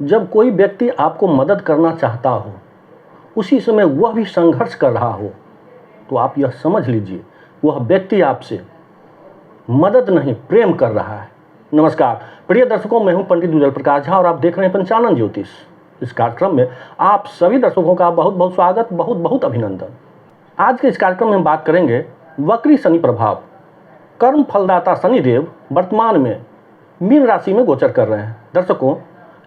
जब कोई व्यक्ति आपको मदद करना चाहता हो, उसी समय वह भी संघर्ष कर रहा हो, तो आप यह समझ लीजिए वह व्यक्ति आपसे मदद नहीं प्रेम कर रहा है। नमस्कार प्रिय दर्शकों, मैं हूं पंडित उज्जवल प्रकाश झा और आप देख रहे हैं पंचानन ज्योतिष। इस कार्यक्रम में आप सभी दर्शकों का बहुत बहुत स्वागत, बहुत बहुत अभिनंदन। आज के इस कार्यक्रम में हम बात करेंगे वक्री शनि प्रभाव। कर्म फलदाता शनिदेव वर्तमान में मीन राशि में गोचर कर रहे हैं। दर्शकों,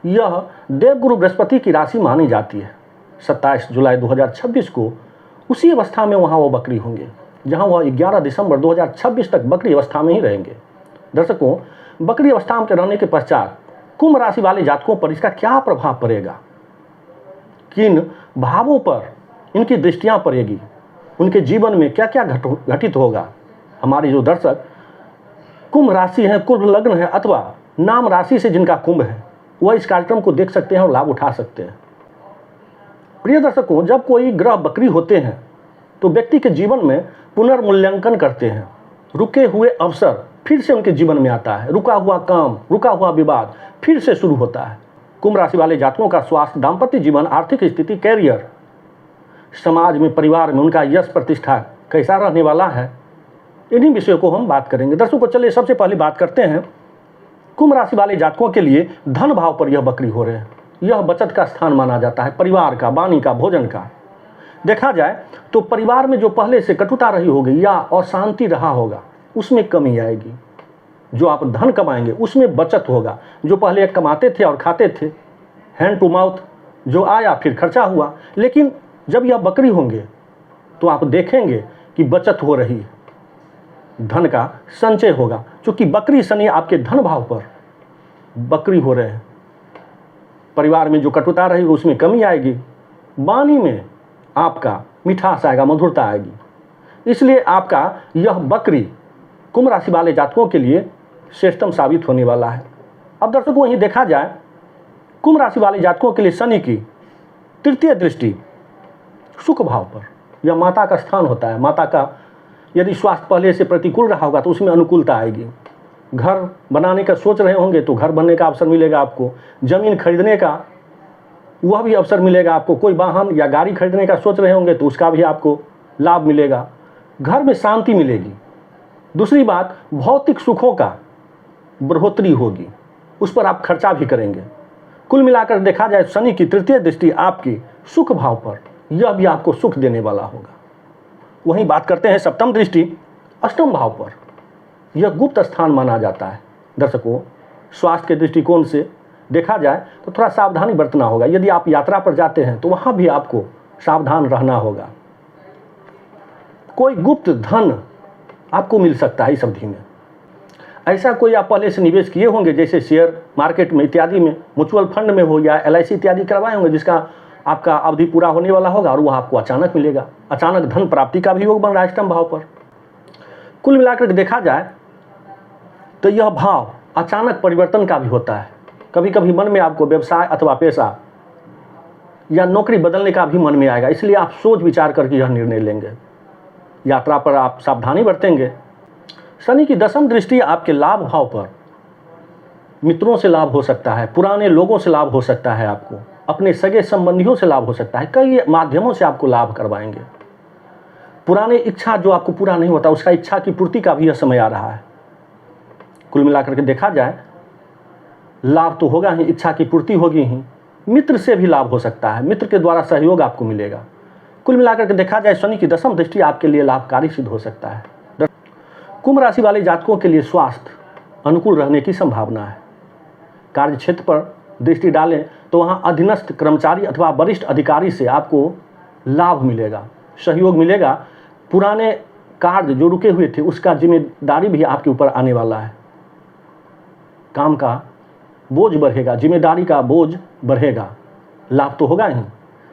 यह देवगुरु बृहस्पति की राशि मानी जाती है। 27 जुलाई 2026 को उसी अवस्था में वहाँ वो बकरी होंगे जहाँ वह 11 दिसंबर 2026 तक बकरी अवस्था में ही रहेंगे। दर्शकों, बकरी अवस्था में रहने के पश्चात कुंभ राशि वाले जातकों पर इसका क्या प्रभाव पड़ेगा, किन भावों पर इनकी दृष्टियाँ पड़ेगी, उनके जीवन में क्या क्या घटित होगा। हमारे जो दर्शक कुंभ राशि है, कुंभ लग्न है अथवा नाम राशि से जिनका कुंभ है, वह इस कार्यक्रम को देख सकते हैं और लाभ उठा सकते हैं। प्रिय दर्शकों, जब कोई ग्रह बकरी होते हैं तो व्यक्ति के जीवन में पुनर्मूल्यांकन करते हैं। रुके हुए अवसर फिर से उनके जीवन में आता है। रुका हुआ काम, रुका हुआ विवाद फिर से शुरू होता है। कुंभ राशि वाले जातकों का स्वास्थ्य, दाम्पत्य जीवन, आर्थिक स्थिति, कैरियर, समाज में, परिवार में उनका यश प्रतिष्ठा कैसा रहने वाला है, इन्हीं विषयों को हम बात करेंगे। दर्शकों, चलिए सबसे पहले बात करते हैं कुंभ राशि वाले जातकों के लिए धन भाव पर यह बकरी हो रहे हैं। यह बचत का स्थान माना जाता है, परिवार का, वाणी का, भोजन का। देखा जाए तो परिवार में जो पहले से कटुता रही होगी या अशांति रहा होगा, उसमें कमी आएगी। जो आप धन कमाएंगे उसमें बचत होगा। जो पहले कमाते थे और खाते थे, हैंड टू माउथ जो आया फिर खर्चा हुआ, लेकिन जब यह बकरी होंगे तो आप देखेंगे कि बचत हो रही है, धन का संचय होगा। क्योंकि बकरी शनि आपके धन भाव पर बकरी हो रहे हैं। परिवार में जो कटुता रहेगी उसमें कमी आएगी, वाणी में आपका मिठास आएगा, मधुरता आएगी। इसलिए आपका यह बकरी कुंभ राशि वाले जातकों के लिए श्रेष्ठतम साबित होने वाला है। अब दर्शकों, वहीं देखा जाए कुंभ राशि वाले जातकों के लिए शनि की तृतीय दृष्टि सुख भाव पर, यह माता का स्थान होता है। माता का यदि स्वास्थ्य पहले से प्रतिकूल रहा होगा तो उसमें अनुकूलता आएगी। घर बनाने का सोच रहे होंगे तो घर बनने का अवसर मिलेगा आपको। ज़मीन खरीदने का वह भी अवसर मिलेगा आपको। कोई वाहन या गाड़ी खरीदने का सोच रहे होंगे तो उसका भी आपको लाभ मिलेगा। घर में शांति मिलेगी। दूसरी बात, भौतिक सुखों का बढ़ोतरी होगी, उस पर आप खर्चा भी करेंगे। कुल मिलाकर देखा जाए शनि की तृतीय दृष्टि आपकी सुख भाव पर, यह भी आपको सुख देने वाला होगा। वहीं बात करते हैं सप्तम दृष्टि अष्टम भाव पर, यह गुप्त स्थान माना जाता है। दर्शकों, स्वास्थ्य के दृष्टिकोण से देखा जाए तो थोड़ा सावधानी बरतना होगा। यदि आप यात्रा पर जाते हैं तो वहाँ भी आपको सावधान रहना होगा। कोई गुप्त धन आपको मिल सकता है इस अवधि में। ऐसा कोई आप पहले से निवेश किए होंगे, जैसे शेयर मार्केट में इत्यादि में, म्यूचुअल फंड में हो या LIC इत्यादि करवाए होंगे, जिसका आपका अवधि पूरा होने वाला होगा और वह आपको अचानक मिलेगा। अचानक धन प्राप्ति का भी योग बन रहा है अष्टम भाव पर। कुल मिलाकर देखा जाए तो यह भाव अचानक परिवर्तन का भी होता है। कभी कभी मन में आपको व्यवसाय अथवा पेशा या नौकरी बदलने का भी मन में आएगा। इसलिए आप सोच विचार करके यह निर्णय लेंगे। यात्रा पर आप सावधानी बरतेंगे। शनि की दसम दृष्टि आपके लाभ भाव पर, मित्रों से लाभ हो सकता है, पुराने लोगों से लाभ हो सकता है, आपको अपने सगे संबंधियों से लाभ हो सकता है। कई माध्यमों से आपको लाभ करवाएंगे। पुराने इच्छा जो आपको पूरा नहीं होता, उसका इच्छा की पूर्ति का भी यह समय आ रहा है। कुल मिलाकर के देखा जाए लाभ तो होगा ही, इच्छा की पूर्ति होगी ही, मित्र से भी लाभ हो सकता है, मित्र के द्वारा सहयोग आपको मिलेगा। कुल मिलाकर के देखा जाए शनि की दसम दृष्टि आपके लिए लाभकारी सिद्ध हो सकता है। कुंभ राशि वाले जातकों के लिए स्वास्थ्य अनुकूल रहने की संभावना है। कार्य क्षेत्र पर दृष्टि डालें तो वहाँ अधीनस्थ कर्मचारी अथवा वरिष्ठ अधिकारी से आपको लाभ मिलेगा, सहयोग मिलेगा। पुराने कार्य जो रुके हुए थे उसका जिम्मेदारी भी आपके ऊपर आने वाला है। काम का बोझ बढ़ेगा, जिम्मेदारी का बोझ बढ़ेगा। लाभ तो होगा ही।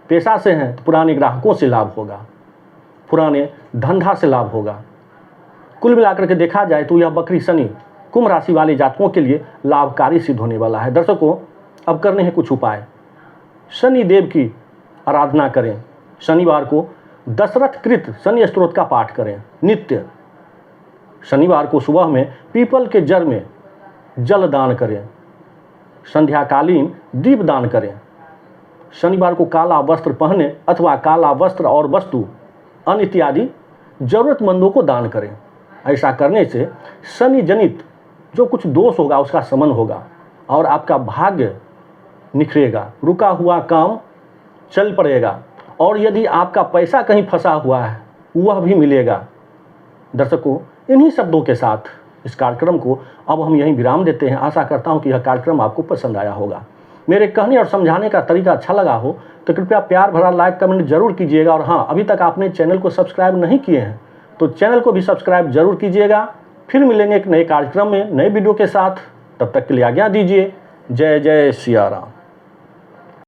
पेशा से हैं तो पुराने ग्राहकों से लाभ होगा, पुराने धंधा से लाभ होगा। कुल मिलाकर के देखा जाए तो यह बकरी शनि कुंभ राशि वाले जातकों के लिए लाभकारी सिद्ध होने वाला है। दर्शकों, अब करने हैं कुछ उपाय। शनि देव की आराधना करें। शनिवार को दशरथ कृत शनि स्तोत्र का पाठ करें नित्य। शनिवार को सुबह में पीपल के जड़ में जल दान करें। संध्याकालीन दीप दान करें। शनिवार को काला वस्त्र पहने अथवा काला वस्त्र और वस्तु अन्न इत्यादि जरूरतमंदों को दान करें। ऐसा करने से शनि जनित जो कुछ दोष होगा उसका शमन होगा और आपका भाग्य निखरेगा, रुका हुआ काम चल पड़ेगा और यदि आपका पैसा कहीं फंसा हुआ है वह भी मिलेगा। दर्शकों, इन्हीं शब्दों के साथ इस कार्यक्रम को अब हम यहीं विराम देते हैं। आशा करता हूं कि यह कार्यक्रम आपको पसंद आया होगा। मेरे कहने और समझाने का तरीका अच्छा लगा हो तो कृपया प्यार भरा लाइक कमेंट जरूर कीजिएगा। और हाँ, अभी तक आपने चैनल को सब्सक्राइब नहीं किए हैं तो चैनल को भी सब्सक्राइब जरूर कीजिएगा। फिर मिलेंगे एक नए कार्यक्रम में नए वीडियो के साथ। तब तक के लिए आज्ञा दीजिए। जय जय सिया राम।